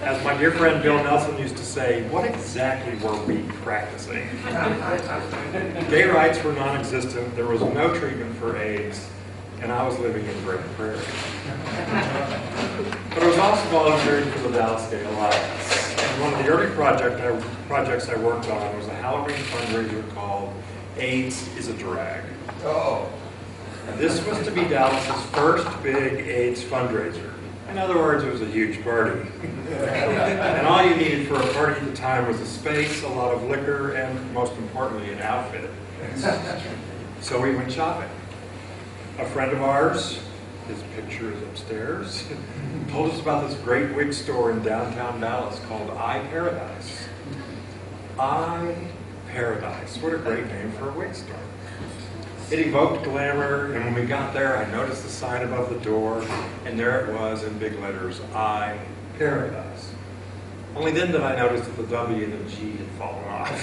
As my dear friend Bill Nelson used to say, what exactly were we practicing? Gay rights were non-existent, there was no treatment for AIDS, and I was living in Great Prairie. But I was also volunteering for the Dallas Gay Alliance. And one of the early projects I worked on was a Halloween fundraiser called AIDS is a Drag. Oh. This was to be Dallas's first big AIDS fundraiser. In other words, it was a huge party. And all you needed for a party at the time was a space, a lot of liquor, and most importantly, an outfit. So we went shopping. A friend of ours, his picture is upstairs, told us about this great wig store in downtown Dallas called I Paradise. I Paradise. What a great name for a wig store. It evoked glamour, and when we got there, I noticed the sign above the door, and there it was in big letters, I Paradise. Only then did I notice that the W and the G had fallen off.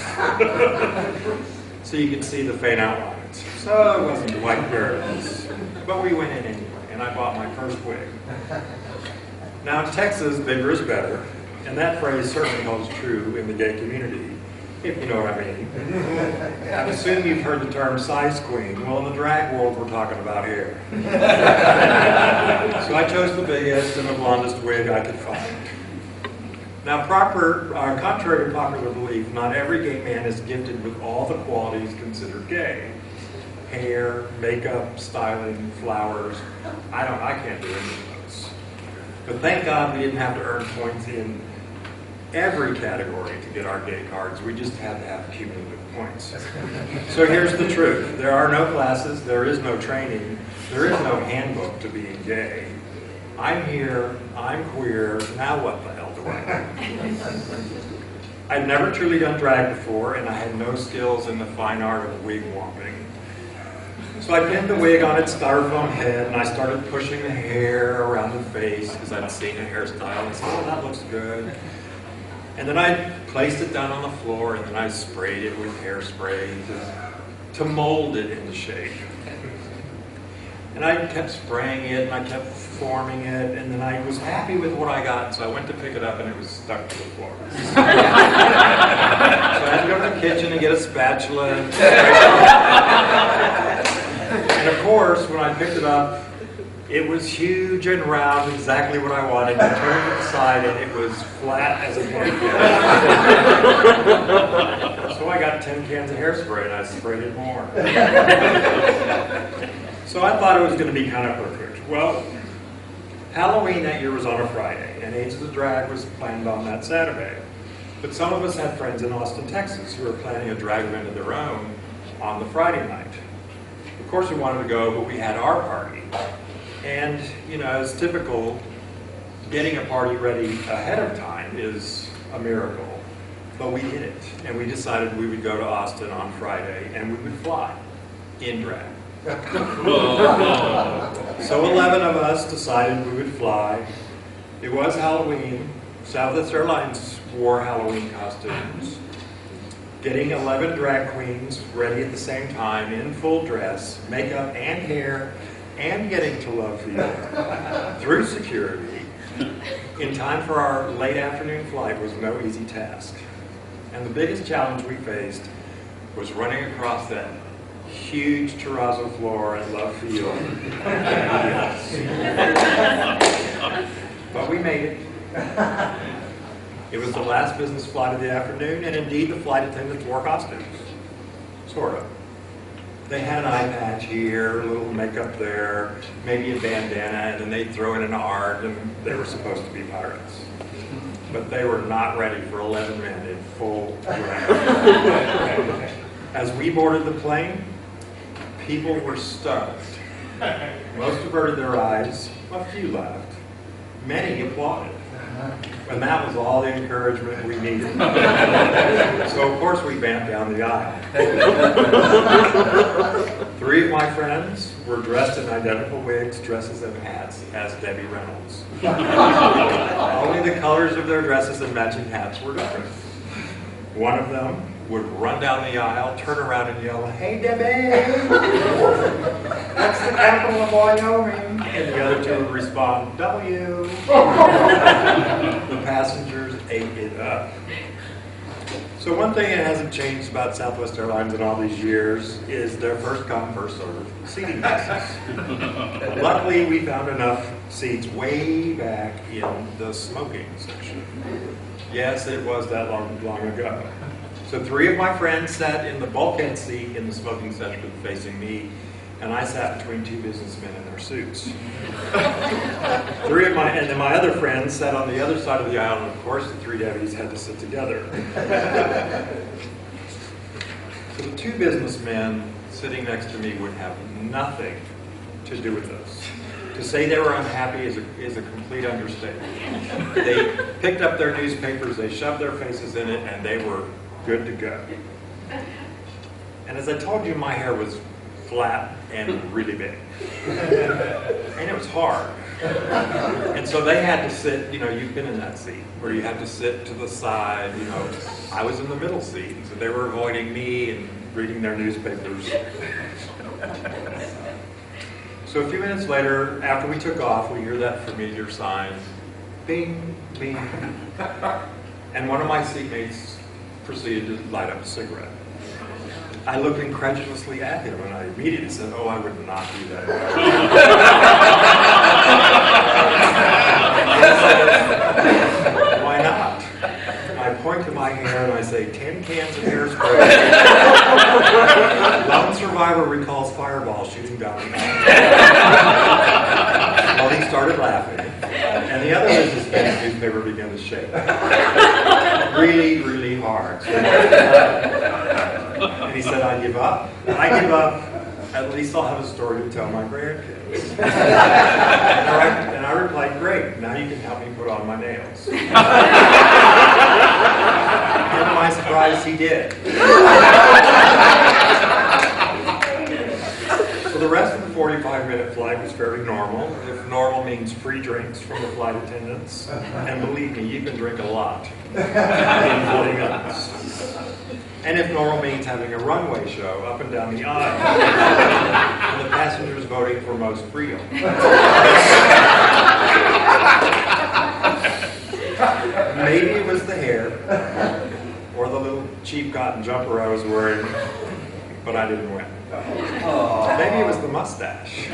So you could see the faint outlines. So it wasn't a white paradise. But we went in anyway, and I bought my first wig. Now in Texas, bigger is better, and that phrase certainly holds true in the gay community, if you know what I mean. I assume you've heard the term size queen. Well, in the drag world, we're talking about hair. So I chose the biggest and the blondest wig I could find. Now, contrary to popular belief, not every gay man is gifted with all the qualities considered gay. Hair, makeup, styling, flowers. I can't do any of those. But thank God we didn't have to earn points in every category to get our gay cards. We just had to have cumulative points. So here's the truth. There are no classes, there is no training, there is no handbook to being gay. I'm here, I'm queer, now what the hell do I do? I'd never truly done drag before, and I had no skills in the fine art of wig warming. So I pinned the wig on its styrofoam head, and I started pushing the hair around the face because I'd seen a hairstyle and said, oh, that looks good. And then I placed it down on the floor, and then I sprayed it with hairspray to mold it into shape. And I kept spraying it, and I kept forming it, and then I was happy with what I got, so I went to pick it up, and it was stuck to the floor. So I had to go to the kitchen and get a spatula. And of course, when I picked it up, it was huge and round, exactly what I wanted. I turned it aside, and it was flat as a pancake. So I got 10 cans of hairspray, and I sprayed it more. So I thought it was going to be kind of perfect. Well, Halloween that year was on a Friday, and AIDS is a Drag was planned on that Saturday. But some of us had friends in Austin, Texas, who were planning a drag event of their own on the Friday night. Of course, we wanted to go, but we had our party. And, you know, as typical, getting a party ready ahead of time is a miracle. But we did it, and we decided we would go to Austin on Friday, and we would fly in drag. So 11 of us decided we would fly. It was Halloween. Southwest Airlines wore Halloween costumes. Getting 11 drag queens ready at the same time in full dress, makeup and hair, and getting to Love Field through security in time for our late afternoon flight was no easy task. And the biggest challenge we faced was running across that huge terrazzo floor at Love Field. But we made it. It was the last business flight of the afternoon, and indeed the flight attendants wore costumes. Sort of. They had an eye patch here, a little makeup there, maybe a bandana, and then they'd throw in an art, and they were supposed to be pirates. But they were not ready for 11 men in full drag. As we boarded the plane, people were stunned. Most averted their eyes, a few laughed. Many applauded. And that was all the encouragement we needed. So of course we vamped down the aisle. 3 of my friends were dressed in identical wigs, dresses, and hats as Debbie Reynolds. Only the colors of their dresses and matching hats were different. One of them would run down the aisle, turn around and yell, "Hey Debbie! That's the capital of Wyoming!" and the other two would respond, W. The passengers ate it up. So one thing that hasn't changed about Southwest Airlines in all these years is their first come, first served seating basis. Luckily, we found enough seats way back in the smoking section. Yes, it was that long ago. So 3 of my friends sat in the bulkhead seat in the smoking section facing me, and I sat between 2 businessmen in their suits. 3 of my other friends sat on the other side of the aisle, and of course the 3 Debbies had to sit together. So the 2 businessmen sitting next to me would have nothing to do with this. To say they were unhappy is a complete understatement. They picked up their newspapers, they shoved their faces in it, and they were good to go. And as I told you, my hair was flat and really big. And it was hard. And so they had to sit, you've been in that seat, where you had to sit to the side, I was in the middle seat, so they were avoiding me and reading their newspapers. So a few minutes later, after we took off, we hear that familiar sign, bing, bing. And one of my seatmates proceeded to light up a cigarette. I looked incredulously at him, and I immediately said, "Oh, I would not do that." Why not? I point to my hair and I say, 10 cans of hairspray. Lone survivor recalls fireball shooting down the aisle. Well, he started laughing, and the other Hispanic newspaper began to shake. Really, really hard. So, and he said, "I give up. I give up. At least I'll have a story to tell my grandkids." And I replied, "Great. Now you can help me put on my nails." To my surprise, he did. So the rest of the 45-minute flight was very normal. If normal means free drinks from the flight attendants, and believe me, you can drink a lot in 40 minutes. And if normal means having a runway show up and down the aisle, and the passengers voting for most real. Maybe it was the hair, or the little cheap cotton jumper I was wearing, but I didn't win. Maybe it was the mustache.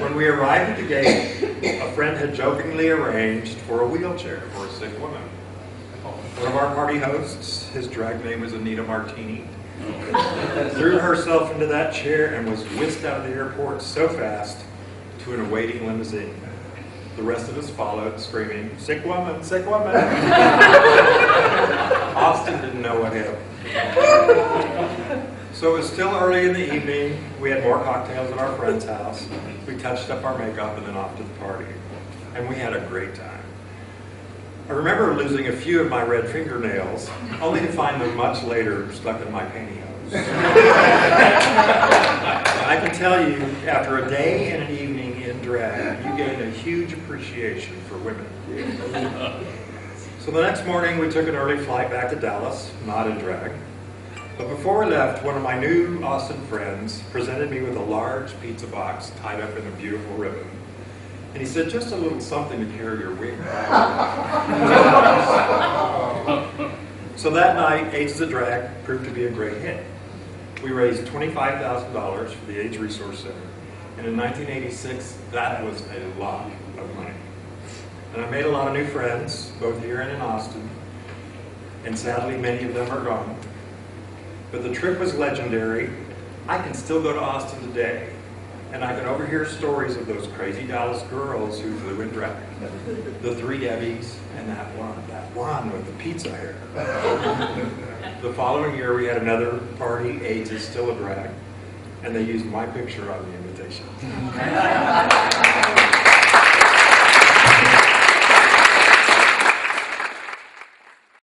When we arrived at the gate, a friend had jokingly arranged for a wheelchair for a sick woman. One of our party hosts, his drag name was Anita Martini, threw herself into that chair and was whisked out of the airport so fast to an awaiting limousine. The rest of us followed, screaming, "Sick woman, sick woman!" Austin didn't know what hit him. So it was still early in the evening. We had more cocktails at our friend's house. We touched up our makeup and then off to the party. And we had a great time. I remember losing a few of my red fingernails, only to find them much later stuck in my pantyhose. I can tell you, after a day and an evening in drag, you gain a huge appreciation for women. So the next morning, we took an early flight back to Dallas, not in drag. But before we left, one of my new Austin friends presented me with a large pizza box tied up in a beautiful ribbon. And he said, "Just a little something to carry your weight." So that night, Ages of Drag proved to be a great hit. We raised $25,000 for the AIDS Resource Center. And in 1986, that was a lot of money. And I made a lot of new friends, both here and in Austin. And sadly, many of them are gone. But the trip was legendary. I can still go to Austin today. And I can overhear stories of those crazy Dallas girls who flew in drag. The 3 Debbies and that one with the pizza hair. The following year we had another party, AIDS is still a drag, and they used my picture on the invitation.